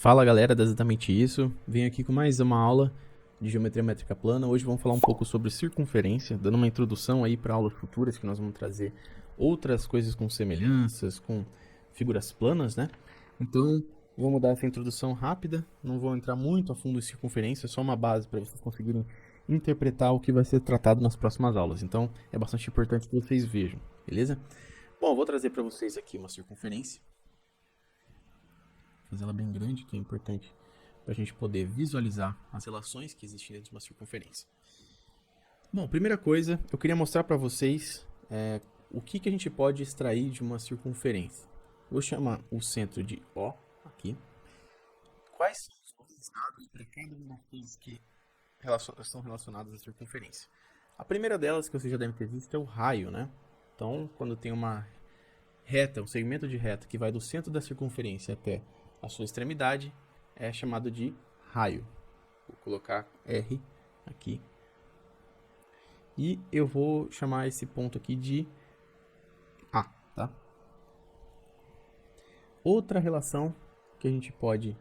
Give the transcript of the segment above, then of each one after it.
Fala galera, é exatamente isso. Venho aqui com mais uma aula de geometria métrica plana. Hoje vamos falar um pouco sobre circunferência, dando uma introdução aí para aulas futuras que nós vamos trazer outras coisas com semelhanças, com figuras planas, né? Então, vamos dar essa introdução rápida, não vou entrar muito a fundo em circunferência, só uma base para vocês conseguirem interpretar o que vai ser tratado nas próximas aulas. Então, é bastante importante que vocês vejam, beleza? Bom, eu vou trazer para vocês aqui uma circunferência. Fazer ela bem grande, que é importante para a gente poder visualizar as relações que existem dentro de uma circunferência. Bom, primeira coisa, eu queria mostrar para vocês o que a gente pode extrair de uma circunferência. Vou chamar o centro de O aqui. Quais são os dados para cada uma das coisas que estão relacionadas à circunferência? A primeira delas, que vocês já devem ter visto, é o raio, né? Então, quando tem uma reta, um segmento de reta que vai do centro da circunferência até a sua extremidade, é chamado de raio. Vou colocar R aqui. E eu vou chamar esse ponto aqui de A, tá? Outra relação que a gente pode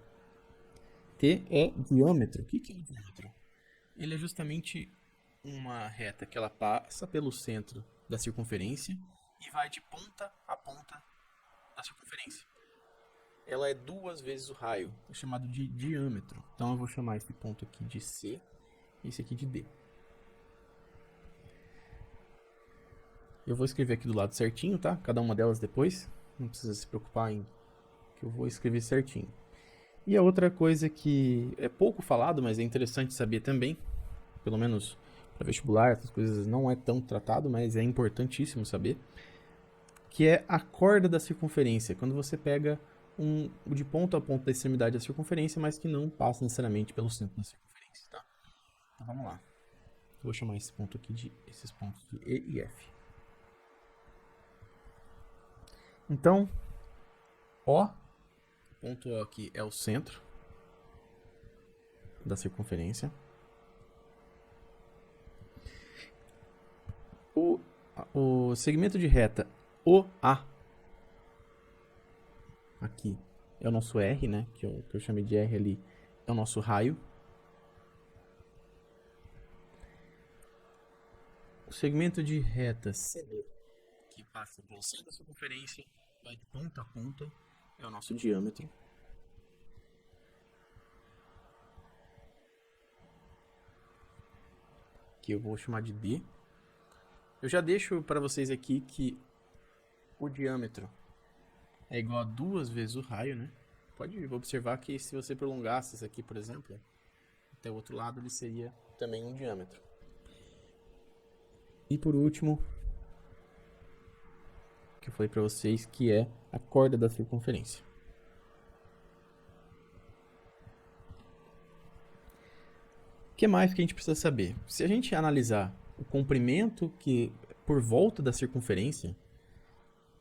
ter é diâmetro. O que é o diâmetro? Ele é justamente uma reta que ela passa pelo centro da circunferência e vai de ponta a ponta da circunferência. Ela é 2 vezes o raio, é chamado de diâmetro. Então eu vou chamar esse ponto aqui de C e esse aqui de D. Eu vou escrever aqui do lado certinho, tá? Cada uma delas depois. Não precisa se preocupar em que eu vou escrever certinho. E a outra coisa que é pouco falado, mas é interessante saber também, pelo menos para vestibular, essas coisas não é tão tratado, mas é importantíssimo saber, que é a corda da circunferência. Quando você pega de ponta a ponta da extremidade da circunferência, mas que não passa necessariamente pelo centro da circunferência, tá? Então vamos lá. Vou chamar esse ponto aqui esses pontos de E e F. Então, O, ponto O aqui é o centro da circunferência. O segmento de reta OA aqui é o nosso R, né? Que eu chamei de R ali, é o nosso raio. O segmento de reta CD, que passa pelo centro da circunferência, vai de ponta a ponta, é o nosso diâmetro. Que eu vou chamar de D. Eu já deixo para vocês aqui que o diâmetro é igual a 2 vezes o raio, né? Pode observar que se você prolongasse isso aqui, por exemplo, até o outro lado, ele seria também um diâmetro. E por último, que eu falei para vocês, que é a corda da circunferência. O que mais que a gente precisa saber? Se a gente analisar o comprimento que por volta da circunferência,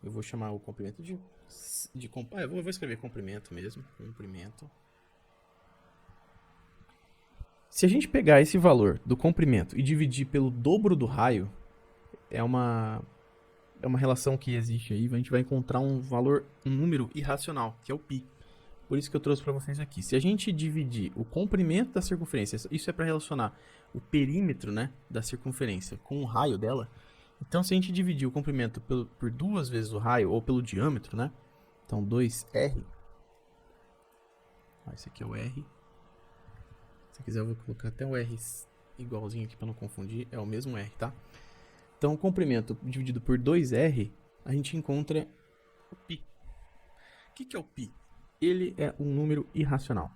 eu vou chamar o comprimento eu vou escrever comprimento mesmo, comprimento. Se a gente pegar esse valor do comprimento e dividir pelo dobro do raio, é uma relação que existe aí, a gente vai encontrar um número irracional, que é o π. Por isso que eu trouxe para vocês aqui. Se a gente dividir o comprimento da circunferência, isso é para relacionar o perímetro, né, da circunferência com o raio dela. Então, se a gente dividir o comprimento por 2 vezes o raio, ou pelo diâmetro, né? Então, 2R. Esse aqui é o R. Se quiser, eu vou colocar até o R igualzinho aqui para não confundir. É o mesmo R, tá? Então, o comprimento dividido por 2R, a gente encontra o π. O que é o π? Ele é um número irracional.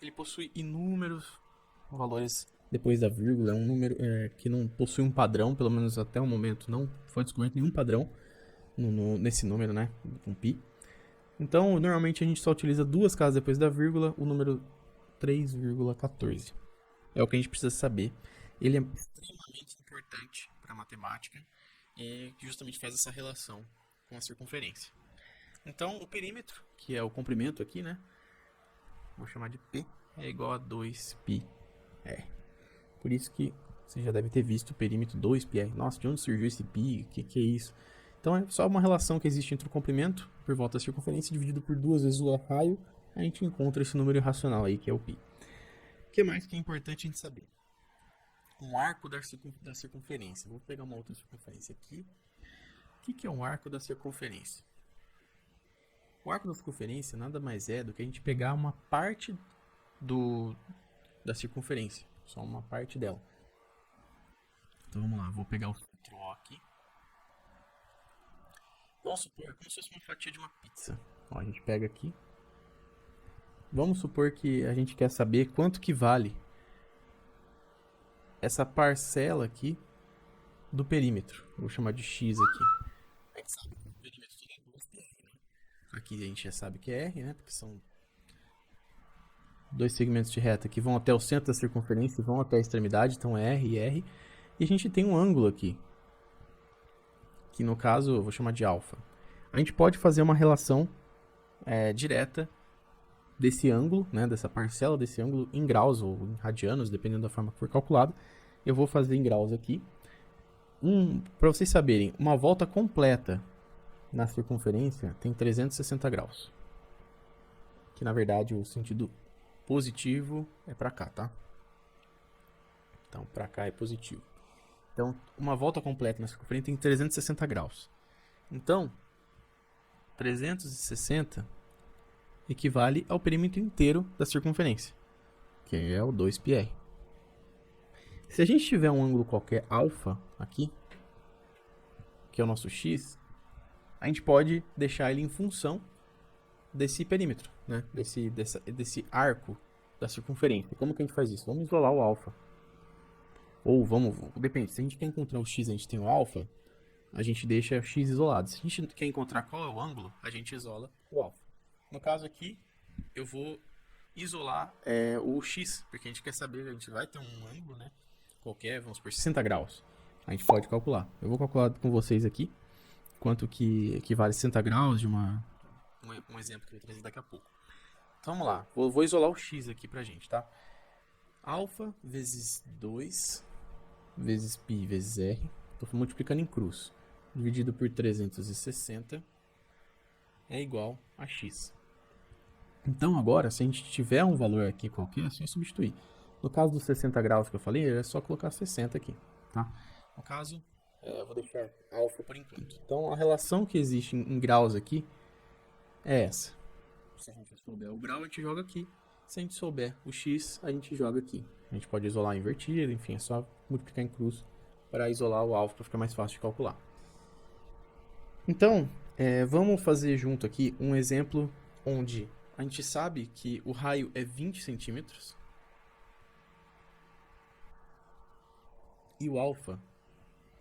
Ele possui inúmeros valores depois da vírgula. É um número que não possui um padrão, pelo menos até o momento não foi descoberto nenhum padrão nesse número, né? Com π. Então, normalmente a gente só utiliza 2 casas depois da vírgula, o número 3,14. É o que a gente precisa saber. Ele é extremamente importante para a matemática e justamente faz essa relação com a circunferência. Então, o perímetro, que é o comprimento aqui, né? Vou chamar de P, é igual a 2πr. Por isso que Você já deve ter visto o perímetro 2πr. Nossa, de onde surgiu esse π? O que é isso? Então é só uma relação que existe entre o comprimento por volta da circunferência dividido por 2 vezes o raio. A gente encontra esse número irracional aí, que é o π. O que mais que é importante a gente saber? Um arco da circunferência. Vou pegar uma outra circunferência aqui. O que é um arco da circunferência? O arco da circunferência nada mais é do que a gente pegar uma parte da circunferência. Só uma parte dela. Então vamos lá, vou pegar o centro O aqui. Vamos supor como se fosse uma fatia de uma pizza. Ó, a gente pega aqui. Vamos supor que a gente quer saber quanto que vale essa parcela aqui do perímetro. Vou chamar de x aqui. A gente sabe que o perímetro tem 2πr, né? Aqui a gente já sabe que é r, né? Porque são dois segmentos de reta que vão até o centro da circunferência e vão até a extremidade, então é r e r. E a gente tem um ângulo aqui, que no caso eu vou chamar de alfa. A gente pode fazer uma relação direta desse ângulo, né, dessa parcela desse ângulo em graus ou em radianos, dependendo da forma que for calculado. Eu vou fazer em graus aqui. Para vocês saberem, uma volta completa na circunferência tem 360 graus. Que na verdade o sentido positivo é para cá, tá? Então para cá é positivo. Então, uma volta completa na circunferência tem 360 graus. Então, 360 equivale ao perímetro inteiro da circunferência, que é o 2πr. Se a gente tiver um ângulo qualquer alfa aqui, que é o nosso x, a gente pode deixar ele em função desse perímetro, né? desse arco da circunferência. Como que a gente faz isso? Vamos isolar o alfa. Ou depende, se a gente quer encontrar o x e a gente tem o alfa, a gente deixa o x isolado. Se a gente quer encontrar qual é o ângulo, a gente isola o alfa. No caso aqui, eu vou isolar o x, porque a gente quer saber, a gente vai ter um ângulo, né, qualquer, vamos por 60 graus. A gente pode calcular. Eu vou calcular com vocês aqui quanto que equivale 60 graus de um exemplo que eu vou trazer daqui a pouco. Então vamos lá, vou isolar o x aqui pra gente, tá? Alfa vezes 2 vezes π vezes r, estou multiplicando em cruz, dividido por 360 é igual a x. Então agora, se a gente tiver um valor aqui qualquer, é só substituir. No caso dos 60 graus que eu falei, é só colocar 60 aqui, tá? No caso, eu vou deixar alfa por enquanto. Então a relação que existe em graus aqui é essa. Se a gente souber o grau, a gente joga aqui. Se a gente souber o x, a gente joga aqui. A gente pode isolar invertido, enfim, é só multiplicar em cruz para isolar o alfa para ficar mais fácil de calcular. Então, vamos fazer junto aqui um exemplo onde a gente sabe que o raio é 20 centímetros e o alfa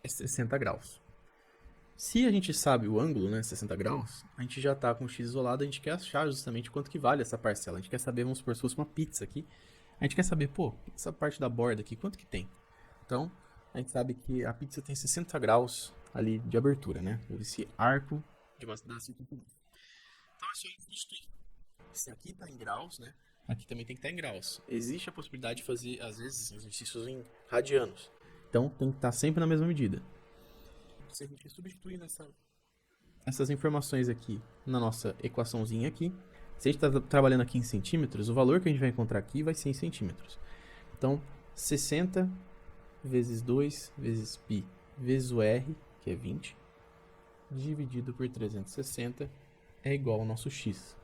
é 60 graus. Se a gente sabe o ângulo, né, 60 graus, a gente já está com o x isolado, a gente quer achar justamente quanto que vale essa parcela. A gente quer saber, vamos supor, se fosse uma pizza aqui, a gente quer saber, pô, essa parte da borda aqui, quanto que tem? Então, a gente sabe que a pizza tem 60 graus ali de abertura, né? Esse arco da circunferência. Então, é só substituir. Se aqui está em graus, né? Aqui também tem que estar em graus. Existe a possibilidade de fazer, às vezes, exercícios em radianos. Então, tem que estar sempre na mesma medida. Se a gente substituir essas informações aqui na nossa equaçãozinha aqui, se a gente está trabalhando aqui em centímetros, o valor que a gente vai encontrar aqui vai ser em centímetros. Então, 60 vezes 2 vezes π vezes o r, que é 20, dividido por 360 é igual ao nosso x.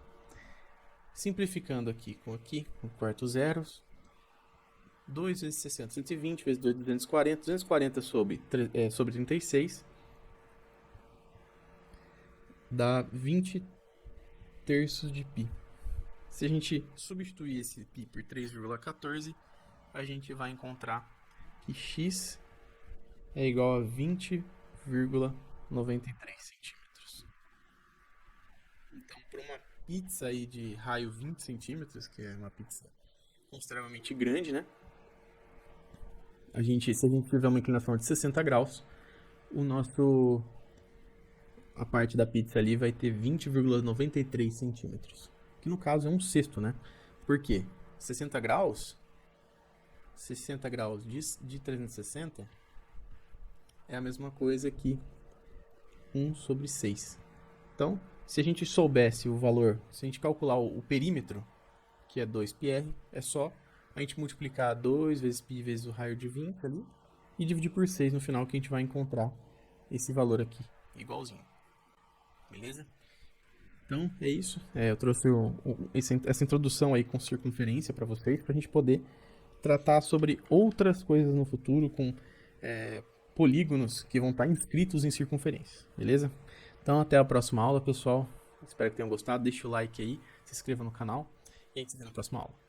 Simplificando aqui com quartos zeros, 2 vezes 60, 120 vezes 2, 240, 240 sobre 36, dá 20 terços de π. Se a gente substituir esse π por 3,14, a gente vai encontrar que x é igual a 20,93 centímetros. Então, para uma pizza aí de raio 20 centímetros, que é uma pizza consideravelmente grande, né? Se a gente tiver uma inclinação de 60 graus, a parte da pizza ali vai ter 20,93 centímetros. Que no caso é um sexto, né? Por quê? 60 graus 60 graus de 360 é a mesma coisa que 1 sobre 6. Então, se a gente soubesse o valor, se a gente calcular o perímetro, que é 2πr, é só a gente multiplicar 2 vezes π vezes o raio de 20 ali e dividir por 6 no final, que a gente vai encontrar esse valor aqui, igualzinho. Beleza? Então, é isso. Eu trouxe essa introdução aí com circunferência para vocês, para a gente poder tratar sobre outras coisas no futuro, com polígonos que vão estar inscritos em circunferência. Beleza? Então, até a próxima aula, pessoal. Espero que tenham gostado. Deixa o like aí, se inscreva no canal e a gente se vê na próxima aula.